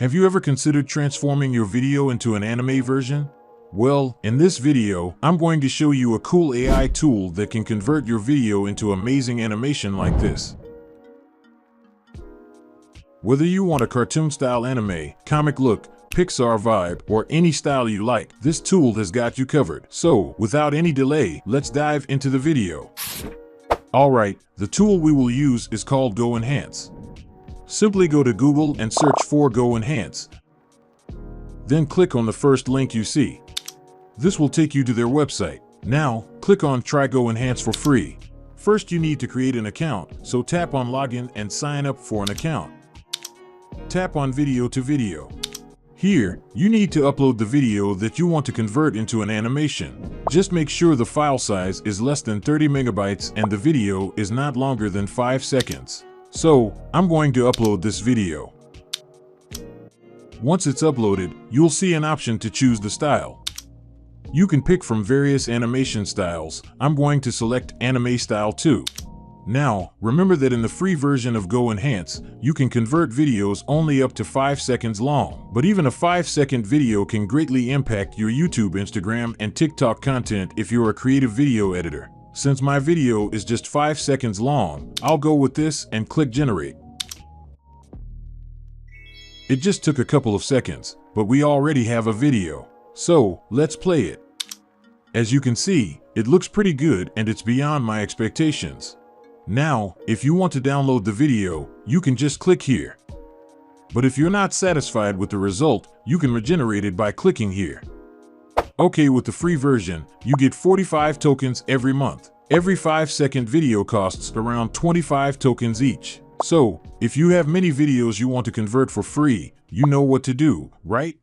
Have you ever considered transforming your video into an anime version? Well, in this video, I'm going to show you a cool AI tool that can convert your video into amazing animation like this. Whether you want a cartoon-style anime, comic look, Pixar vibe, or any style you like, this tool has got you covered. So, without any delay, let's dive into the video. Alright, the tool we will use is called GoEnhance. Simply go to Google and search for GoEnhance. Then click on the first link you see. This will take you to their website. Now, click on Try GoEnhance for free. First, you need to create an account, so tap on Login and sign up for an account. Tap on Video to Video. Here, you need to upload the video that you want to convert into an animation. Just make sure the file size is less than 30 megabytes and the video is not longer than 5 seconds. So, I'm going to upload this video. Once it's uploaded, you'll see an option to choose the style. You can pick from various animation styles. I'm going to select Anime Style 2. Now, remember that in the free version of GoEnhance, you can convert videos only up to 5 seconds long. But even a 5-second video can greatly impact your YouTube, Instagram, and TikTok content if you're a creative video editor. Since my video is just 5 seconds long, I'll go with this and click Generate. It just took a couple of seconds, but we already have a video. So, let's play it. As you can see, it looks pretty good and it's beyond my expectations. Now, if you want to download the video, you can just click here. But if you're not satisfied with the result, you can regenerate it by clicking here. Okay, with the free version, you get 45 tokens every month. Every 5-second video costs around 25 tokens each. So, if you have many videos you want to convert for free, you know what to do, right?